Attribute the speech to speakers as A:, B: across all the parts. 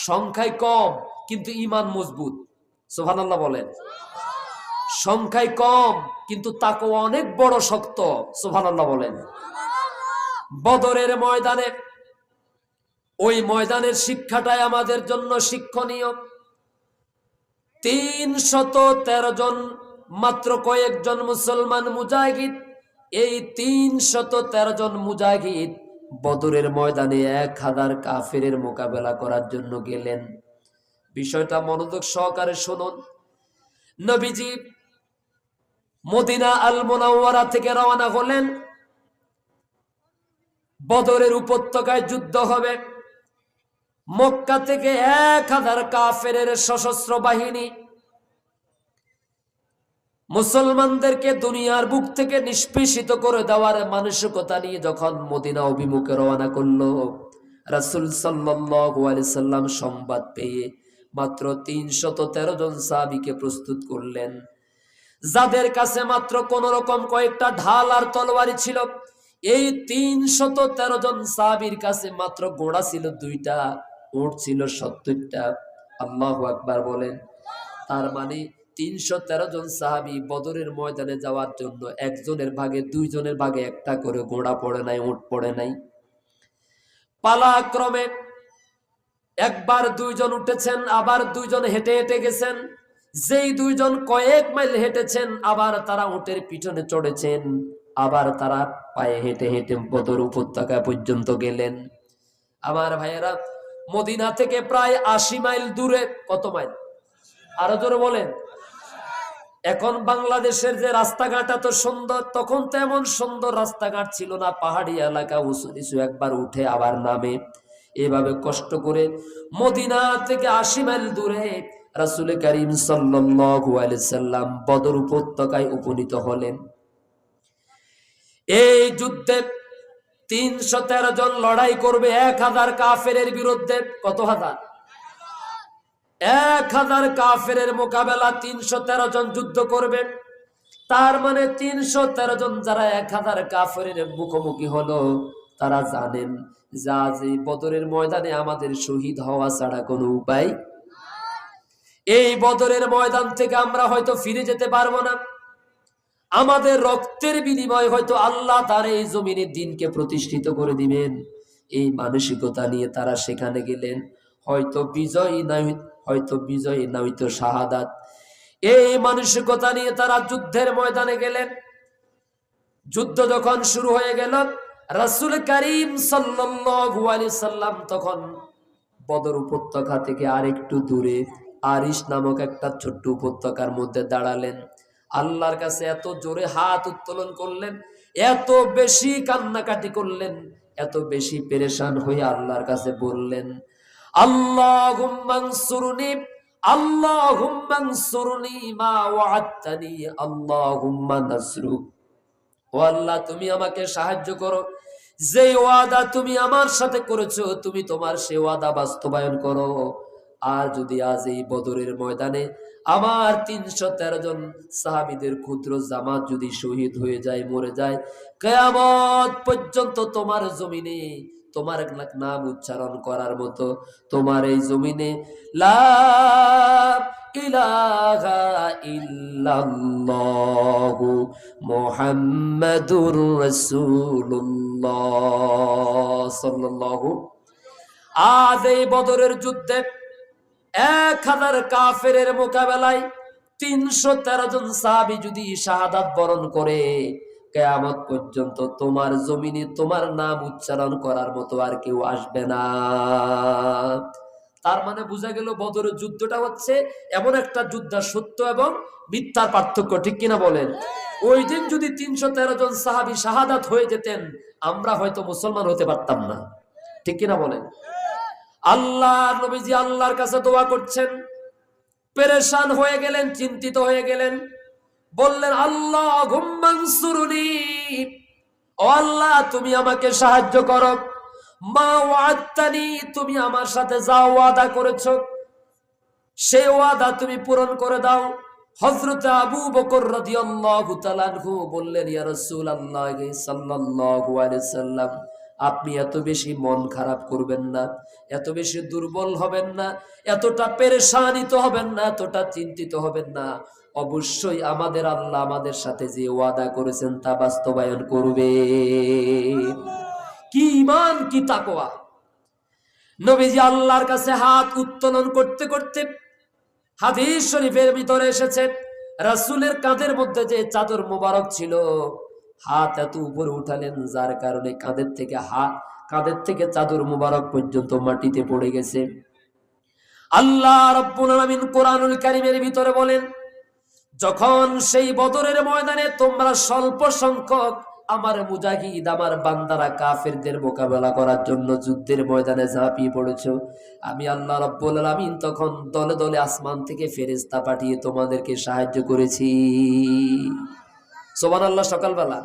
A: সংখ্যায় কম কিন্তু ঈমান মজবুত। সুবহানাল্লাহ বলেন। সংখ্যায় কম কিন্তু তাকওয়া অনেক বড় শক্ত। সুবহানাল্লাহ বলেন। বদরের ময়দানে, ওই ময়দানের শিক্ষাটাই আমাদের জন্য শিক্ষণীয়। 313 জন, মাত্র কয়েকজন মুসলমান মুজাহিদ, এই 313 জন মুজাহিদ বদরের ময়দানে 1000 কাফেরের মোকাবেলা করার জন্য গেলেন। বিষয়টা মনোযোগ সহকারে শুনুন। নবীজি মদিনা আল মুনাওয়ারা থেকে রওনা হলেন। বদরের উপত্যকায় যুদ্ধ হবে। মক্কা থেকে 1000 কাফেরের সশস্ত্র বাহিনী মুসলমানদেরকে দুনিয়ার বুক থেকে নিষ্পেষিত করে দেওয়ার মানসিকতা নিয়ে যখন মদিনা অভিমুখে রওনা করলো, রাসূল সাল্লাল্লাহু আলাইহি সাল্লাম সংবাদ পেয়ে মাত্র 313 জন সাহাবীকে প্রস্তুত করলেন, যাদের কাছে মাত্র কোন রকম কয়েকটা ঢাল আর তলোয়ারি ছিল। এই 313 জন সাহাবীর কাছে মাত্র ঘোড়া ছিল 2টা, উট ছিল 70টা। আল্লাহু আকবার বলেন। তার মানে 313 জন সাহাবী বদরের ময়দানে যাওয়ার জন্য একজনের ভাগে, 2 জনের ভাগে একটা করে ঘোড়া পড়ে নাই, উট পড়ে নাই। পালাক্রমে একবার 2 জন উঠেছেন, আবার 2 জন হেঁটে হেঁটে গেছেন। যেই 2 জন কয়েক মাইল হেঁটেছেন, আবার তারা উটের পিছনে চড়েছেন, আবার তারা পায়ে হেঁটে হেঁটে বদর উপত্যকা পর্যন্ত গেলেন। আমার ভাইয়েরা, মদিনা থেকে প্রায় 80 মাইল দূরে। কত মাইল? আরো জোরে বলেন। এখন বাংলাদেশের যে রাস্তাঘাট এত সুন্দর, তখন তো এমন সুন্দর রাস্তাঘাট ছিল না। পাহাড়ি এলাকা, উঁচু নিচু, একবার উঠে আবার নামে, এভাবে কষ্ট করে মদিনা থেকে 80 মাইল দূরে রাসূল করিম সাল্লাল্লাহু আলাইহি সাল্লাম বদর উপত্যকায় উপনীত হলেন। এই যুদ্ধে 313 জন লড়াই করবে 1000 কাফেরের বিরুদ্ধে। কত হাজার? 1000 কাফেরের মোকাবেলা 313 জন যুদ্ধ করবে। তার মানে 313 জন যারা 1000 কাফেরের মুখোমুখি হলো, তারা জানেন যে আজ এই বদরের ময়দানে আমাদের শহীদ হওয়া ছাড়া কোনো উপায়। এই বদরের ময়দান থেকে আমরা হয়তো ফিরে যেতে পারবো না। আমাদের রক্তের বিনিময়ে হয়তো আল্লাহ তার এই জমিনে দ্বীনকে প্রতিষ্ঠিত করে দিবেন। এই মানসিকতা নিয়ে তারা সেখানে গেলেন। হয়তো বিজয়ী নয়, হয়তো বিজয়ী নয়তো শাহাদাত। এই মানসিকতা নিয়ে তারা যুদ্ধের ময়দানে গেলেন। যুদ্ধ যখন শুরু হয়ে গেল, রাসূল করিম সাল্লাল্লাহু আলাইহি সাল্লাম তখন বদর উপত্যকা থেকে আরেকটু দূরে আরিশ নামক একটা ছোট্ট উপত্যকার মধ্যে দাঁড়ালেন। আল্লাহর কাছে এত জোরে হাত উত্তোলন করলেন, এত বেশি কান্নাকাটি করলেন, এত বেশি পেরেশান হয়ে আল্লাহর কাছে বললেন, আল্লাহুম্মা আনসুরনি, আল্লাহুম্মা আনসুরনি মা ওয়া'আদতানি, আল্লাহুম্মা নাসরুক। ও আল্লাহ, তুমি আমাকে সাহায্য করো, যে ওয়াদা তুমি আমার সাথে করেছো, তুমি তোমার সে ওয়াদা বাস্তবায়ন করো। আর যদি আজ এই বদরের ময়দানে আমার 313 জন সাহাবীদের ক্ষুদ্র জামাত যদি শহীদ হয়ে যায়, মরে যায়, কিয়ামত পর্যন্ত তোমার জমিনে তোমার নাম উচ্চারণ করার মতো তোমার এই জমিনে লা ইলাহা ইল্লাল্লাহু মুহাম্মাদুর রাসূলুল্লাহ সাল্লাল্লাহু। আজ এই বদরের যুদ্ধে 1000 কাফেরের মোকাবেলায় 313 জন সাহাবী যদি শাহাদাত বরণ করে, কিয়ামত পর্যন্ত তোমার জমিনে তোমার নাম উচ্চারণ করার মতো আর কেউ আসবে না। তার মানে বোঝা গেল বদরের যুদ্ধটা হচ্ছে এমন একটা যুদ্ধ, সত্য এবং মিথ্যার পার্থক্য। ঠিক কিনা বলেন? ওই দিন যদি 313 জন সাহাবী শাহাদাত হয়ে যেতেন, আমরা হয়তো মুসলমান হতে পারতাম না। ঠিক কিনা বলেন? আল্লাহ নবীজি আল্লাহর কাছে দোয়া করছেন, পেরেশান হয়ে গেলেন, চিন্তিত হয়ে গেলেন, বললেন, আল্লাহুম্মা আনসুরনি, ও আল্লাহ তুমি আমাকে সাহায্য করো, মা ওয়া'আদতানি, তুমি আমার সাথে যা ওয়াদা করেছো সেই ওয়াদা তুমি পূরণ করে দাও। হযরত আবু বকর রাদিয়াল্লাহু তাআলা আনহু বললেন, ইয়া রাসূলুল্লাহ সাল্লাল্লাহু আলাইহি সাল্লাম, আপনি এত বেশি মন খারাপ করবেন না, এত বেশি দুর্বল হবেন না, এতটা পেরেশানিত হবেন না, এতটা চিন্তিত হবেন না। অবশ্যই আমাদের আল্লাহ আমাদের সাথে যে ওয়াদা করেছেন তা বাস্তবায়ন করবে। কি ঈমান, কি তাকওয়া! নবীজি আল্লাহর কাছে হাত উত্তোলন করতে করতে, হাদিস শরীফের ভিতরে এসেছে, রাসূলের কাঁধের মধ্যে যে চাদর মোবারক ছিল, হাত এত উপরে উঠালেন যার কারণে কাঁধের থেকে চাদর মোবারক পর্যন্ত মাটিতে পড়ে গেছে। আল্লাহ রাব্বুল আলামিন কোরআনুল কারীমের ভিতরে বলেন, যখন সেই বদরের ময়দানে তোমরা স্বল্প সংখ্যক আমার মুজাহিদ, আমার বান্দারা কাফেরদের মোকাবেলা করার জন্য যুদ্ধের ময়দানে ঝাঁপিয়ে পড়েছো, আমি আল্লাহ রাব্বুল আলামিন তখন দলে দলে আসমান থেকে ফেরেশতা পাঠিয়ে তোমাদেরকে সাহায্য করেছি। সুবহানাল্লাহ। সকালবেলা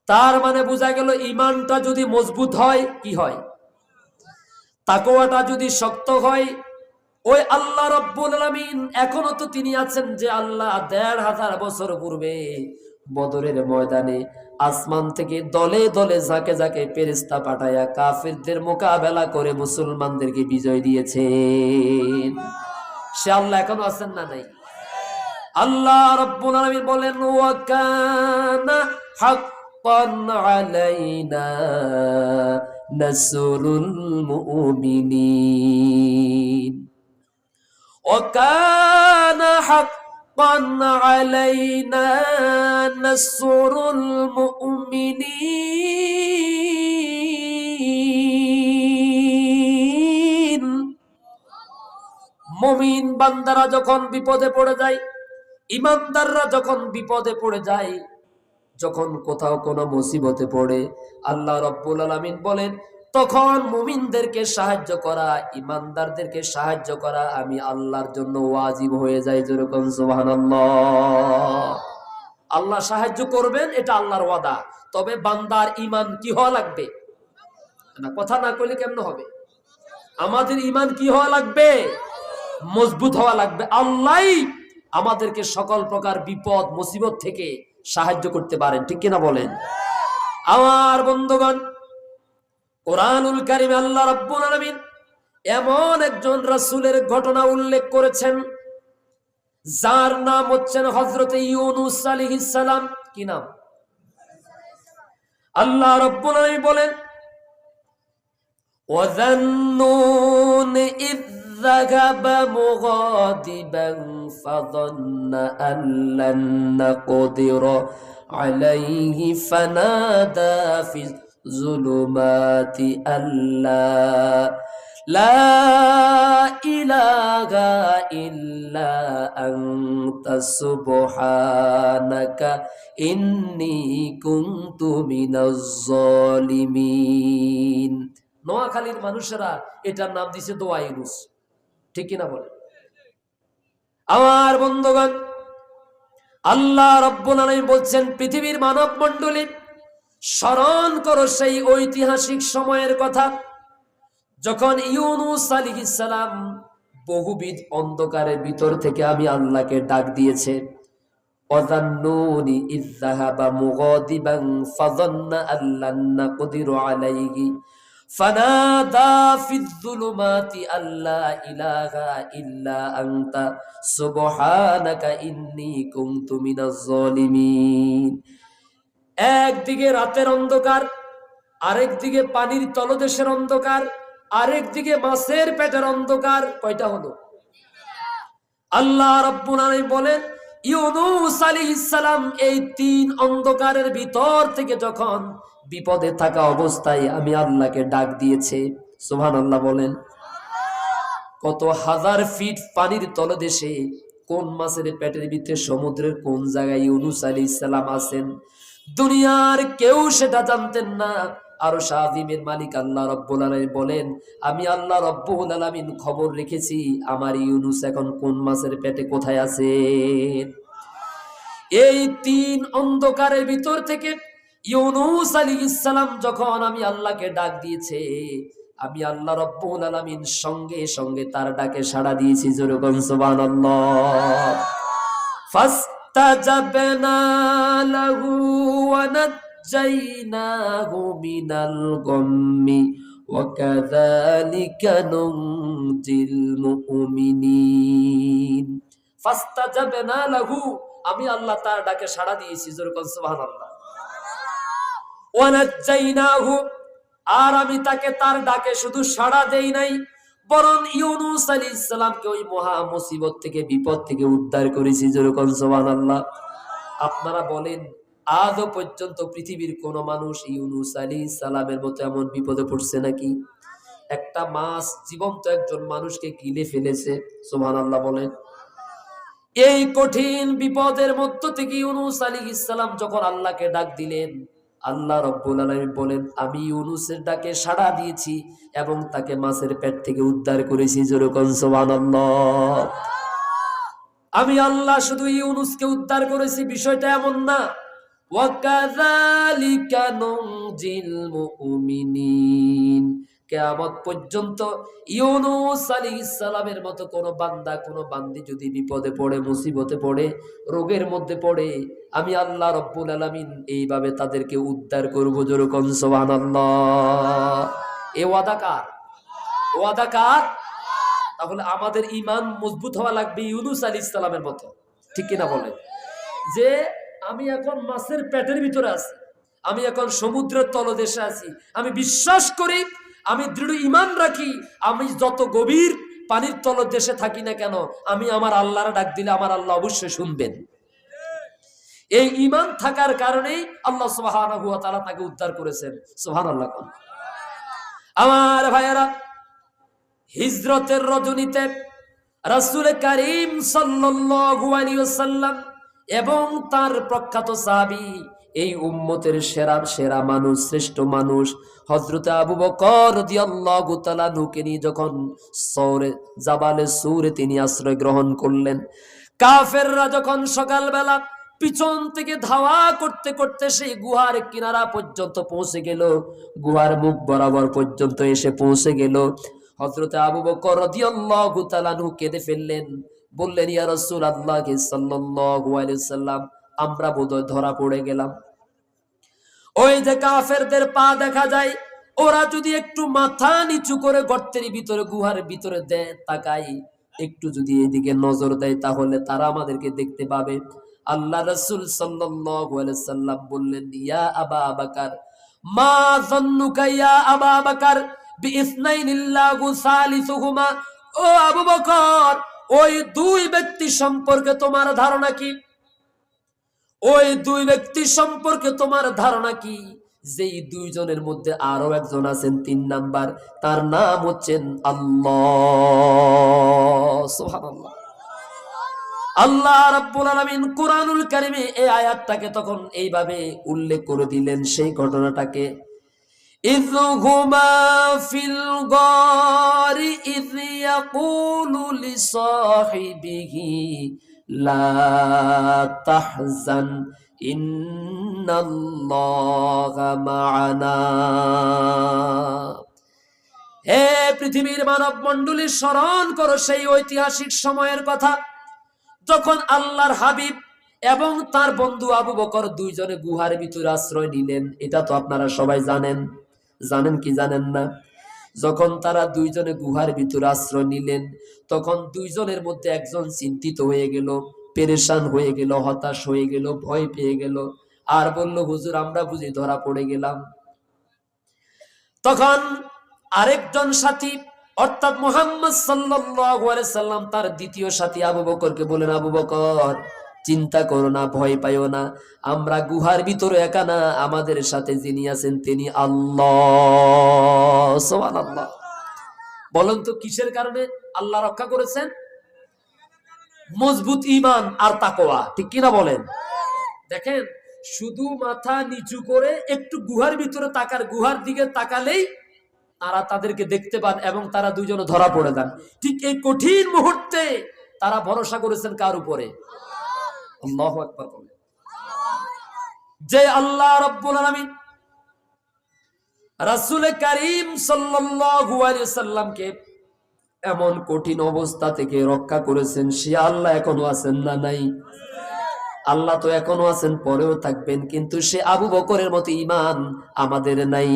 A: তার মানে বোঝা গেল, ঈমানটা যদি মজবুত হয় কি হয়, তাকওয়াটা যদি শক্ত হয়, ওই আল্লাহ রাব্বুল আলামিন এখনো তো তিনি আছেন যে আল্লাহ ১৫০০ বছর পূর্বে বদরের ময়দানে আসমান থেকে দলে দলে ঝাঁকে ঝাঁকে ফেরেশতা পাঠায়া কাফিরদের মোকাবেলা করে মুসলমানদেরকে বিজয় দিয়েছেন। সে আল্লাহ এখনো আছেন না নাই? আল্লাহ রাব্বুল আলামিন বলেন, ওয়া কানা হাক্কান আলাইনা নাসরুল মুমিনিন, ওয়া কানা হাক্কান আলাইনা নাসরুল মুমিনিন। মুমিন বান্দারা যখন বিপদে পড়ে যায়, ইমানদাররা যখন বিপদে পড়ে যায়, যখন কোথাও কোনো মুসিবতে পড়ে, আল্লাহ রাব্বুল আলামিন বলেন, তখন মুমিনদেরকে সাহায্য করা, ইমানদারদেরকে সাহায্য করা আমি আল্লাহর জন্য ওয়াজিব হয়ে যায়। যেরকম সুবহানাল্লাহ। আল্লাহ সাহায্য করবেন, এটা আল্লাহর ওয়াদা। তবে বান্দার ঈমান কি হওয়া লাগবে? না, কথা না কইলে কেমন হবে? আমাদের ঈমান কি হওয়া লাগবে? মজবুত হওয়া লাগবে। আল্লাহই আমাদেরকে সকল প্রকার বিপদ মুসিবত থেকে সাহায্য করতে পারেন, ঠিক কিনা বলেন? আমার বন্ধুগণ, কোরআনুল কারীমে আল্লাহ রাব্বুল আলামিন এমন একজন রাসূলের ঘটনা উল্লেখ করেছেন যার নাম হচ্ছেন হযরত ইউনূস আলাইহিস সালাম। কি নাম? আল্লাহ রাব্বুল আলামিন বলেন, ওয়াযান্নুন ইয ذهب مغاضبا فظن أن لن نقدر عليه فنادى في الظلمات أن لا إله إلا أنت سبحانك إني كنت من الظالمين। নোয়াখালীর মানুষেরা এটার নাম দিয়েছে দোয়া ইউনূস, ঠিক কিনা বলে? আমার বন্ধুগণ, আল্লাহ রাব্বুল আলামিন বলছেন, পৃথিবীর মানব মণ্ডলী স্মরণ করো সেই ঐতিহাসিক সময়ের কথা যখন ইউনূস আলাইহিস সালাম বহুবিধ অন্ধকারের ভিতর থেকে আমি আল্লাহকে ডাক দিয়েছে। ওয়াযান্নুনি ইয যাহাবা মুগাদিবান ফাযান্না আল লান নাকদিরু আলাইহি ফানাদা ফিয যুলুমাতি আল্লা ইলাহা ইল্লা আনতা সুবহানাকা ইন্নী কুনতু মিনাজ জালিমিন। একদিকে রাতের অন্ধকার, আরেকদিকে পানির তলদেশের অন্ধকার, আরেকদিকে মাছের পেটের অন্ধকার। কয়টা হলো? আল্লাহ রাব্বুল আলামিন বলেন, ইউনূস আলাইহিস সালাম এই তিন অন্ধকারের ভিতর থেকে যখন বিপদে থাকা অবস্থায় আমি আল্লাহকে ডাক দিয়েছে। সুবহানাল্লাহ বলেন। কত হাজার ফিট পানির তলদেশে কোন মাছের পেটের ভিতরে সমুদ্রের কোন জায়গায় ইউনূস আলাইহিস সালাম আছেন, দুনিয়ার কেউ সেটা জানতেন না। আরশ আযীমের মালিক আল্লাহ রাব্বুল আলামিন বলেন, আমি আল্লাহ রাব্বুল আলামিন খবর রেখেছি আমার ইউনূস এখন কোন মাছের পেটে কোথায় আছে। এই তিন অন্ধকারের ভিতর থেকে ইউনূস আলাইহিস সালাম যখন আমি আল্লাহকে ডাক দিয়েছে, আমি আল্লাহ রাব্বুল আলামিন সঙ্গে সঙ্গে তার ডাকে সাড়া দিয়েছি। যেরকম সুবহানাল্লাহ। ফাস্তাজাবনা লাহু ওয়া নাজ্জাইনাহু মিনাল গাম্মি ওয়া কাযালিকা নুনজিল মুমিনিন। ফাস্তাজাবনা লাহু, আমি আল্লাহ তার ডাকে সাড়া দিয়েছি। জোরে বলেন সুবহানাল্লাহ। ওয়া নাজ্জাইনাহু, আর আমি তাকে তার ডাকে শুধু সাড়া দেই নাই, বরং ইউনূস আলাইহিস সালামকে ওই মহা মুসিবত থেকে, বিপদ থেকে উদ্ধার করেছি। জোরে বলেন সুবহানাল্লাহ। আপনারা বলেন, আজও পর্যন্ত পৃথিবীর কোন মানুষ ইউনূস আলাইহিস সালামের মতো এমন বিপদে পড়ছে নাকি? একটা মাছ জীবন্ত একজন মানুষকে গিলে ফেলেছে। সুবহানাল্লাহ বলেন। এই কঠিন বিপদের মধ্য থেকে ইউনূস আলাইহিস সালাম যখন আল্লাহকে ডাক দিলেন, আল্লাহ রাব্বুল আলামিন বলেন, আমি ইউনূসের ডাকে সাড়া দিয়েছি এবং তাকে মাছের পেট থেকে উদ্ধার করেছি। জোরে বলেন সুবহানাল্লাহ। আমি আল্লাহ শুধু ইউনূসকে উদ্ধার করেছি বিষয়টা এমন না। ওয়া কাযালিকা নুনজিল মুমিনিন, কিয়ামত পর্যন্ত ইউনূস আলাইহিস সালামের মতো কোন বান্দা, কোন বান্দি যদি বিপদে পড়ে, মুসিবতে পড়ে, রোগের মধ্যে পড়ে, আমি আল্লাহ রাব্বুল আলামিন এইভাবে তাদেরকে উদ্ধার করব। জোরে বলেন সুবহানাল্লাহ। এ ওয়াদা কার? ওয়াদা কার? তাহলে আমাদের ঈমান মজবুত হওয়া লাগবে ইউনূস আলাইহিস সালামের মতো, ঠিক কিনা বলেন? যে আমি এখন মাছের পেটের ভিতরে আছি, আমি এখন সমুদ্রের তলদেশে আছি, আমি বিশ্বাস করি, আমি দৃঢ় ঈমান রাখি, আমি যত গভীর পানির তলদেশে থাকি না কেন, আমি আমার আল্লাহর ডাক দিলে আমার আল্লাহ অবশ্যই শুনবেন। এই ঈমান থাকার কারণেই আল্লাহ সুবহানাহু ওয়া তাআলা তাকে উদ্ধার করেছেন। সুবহানাল্লাহ। আমার ভাইয়েরা, হিজরতের রজনীতে রাসূল কারীম সাল্লাল্লাহু আলাইহি ওয়াসাল্লাম এবং তার প্রখ্যাত সাহাবী, এই উম্মতের সেরা মানুষ, শ্রেষ্ঠ মানুষ হযরত আবু বকর রাদিয়াল্লাহু তাআলা আনহুকে নিয়ে যখন জাবালে সূরে তিনি আশ্রয় গ্রহণ করলেন, কাফেররা যখন সকালবেলা পিছন থেকে ধাওয়া করতে করতে সেই গুহার কিনারা পর্যন্ত পৌঁছে গেল, গুহার মুখ বরাবর পর্যন্ত এসে পৌঁছে গেল, হযরত আবু বকর রাদিয়াল্লাহু তাআলা আনহু কেঁদে ফেললেন, বললেন, ইয়া রাসূলুল্লাহ সাল্লাল্লাহু আলাইহি ওয়াসাল্লাম, আমরা বোধহয় ধরা পড়ে গেলাম। ওই যে কাফেরদের পা দেখা যায়, ওরা যদি একটু মাথা নিচু করে গর্তের ভিতরে, গুহার ভিতরে তাকায়, একটু যদি এদিকে নজর দেয়, তাহলে তারা আমাদেরকে দেখতে পাবে। আল্লাহ রাসূল সাল্লাল্লাহু আলাইহি ওয়াসাল্লাম বললেন, ইয়া আবা বকর, মা যান্নুকা ইয়া আবা বকর বিইসনাইনিল্লাহু সালিসুহুমা, ও আবু বকর, ওই দুই ব্যক্তি সম্পর্কে তোমার ধারণা কি? ওই দুই ব্যক্তি সম্পর্কে তোমার ধারণা কি? যেই দুইজনের মধ্যে আরো একজন আছেন, তিন নাম্বার, তার নাম হচ্ছেন আল্লাহ। সুবহানাল্লাহ। আল্লাহ রাব্বুল আলামিন কুরআনুল কারীমে এই আয়াতটাকে তখন এইভাবে উল্লেখ করে দিলেন, সেই ঘটনাটাকে, ইযহুমা ফিল গারি ইয ইয়াকুলু লিসাহিবিহি লা তাহজান ইন্নাল্লাহা মা'ানা। হে পৃথিবীর মানব মণ্ডলী, স্মরণ করো সেই ঐতিহাসিক সময়ের কথা, যখন আল্লাহর হাবিব এবং তার বন্ধু আবু বকর দুইজনে গুহার ভিতরে আশ্রয় নিলেন। এটা তো আপনারা সবাই জানেন, জানেন কি জানেন না? যখন তারা দুইজনে গুহার ভিতরে আশ্রয় নিলেন, তখন দুইজনের মধ্যে একজন চিন্তিত হয়ে গেল, পেরেশান হয়ে গেল, হতাশ হয়ে গেল, ভয় পেয়ে গেল, আর বলল, হুজুর, আমরা বুঝি ধরা পড়ে গেলাম। তখন আরেকজন সাথী, অর্থাৎ মুহাম্মদ সাল্লাল্লাহু আলাইহি সাল্লাম, তার দ্বিতীয় সাথী আবু বকরকে বলেন, আবু বকর, চিন্তা করো না, ভয় পাইও না, আমরা গুহার ভিতরে একা না, আমাদের সাথে যিনি আছেন তিনি আল্লাহ। সুবহানাল্লাহ। বলেন তো কিসের কারণে আল্লাহ রক্ষা করেছেন? মজবুত ঈমান আর তাকওয়া, ঠিক কিনা বলেন? দেখেন, শুধু মাথা নিচু করে একটু গুহার ভিতরে গুহার দিকে তাকালেই তারা তাদেরকে দেখতে পান এবং তারা দুইজন ধরা পড়ে যান। ঠিক এই কঠিন মুহূর্তে তারা ভরসা করেছেন কার উপরে? আল্লাহু আকবার বলেন। যে আল্লাহ রাব্বুল আলামিন রাসূল কারীম সাল্লাল্লাহু আলাইহি সাল্লামকে এমন কঠিন অবস্থা থেকে রক্ষা করেছেন, সে আল্লাহ এখনো আছেন না নাই? আল্লাহ তো এখনো আছেন, পরেও থাকবেন, কিন্তু সে আবু বকরের মতো ঈমান আমাদের নাই।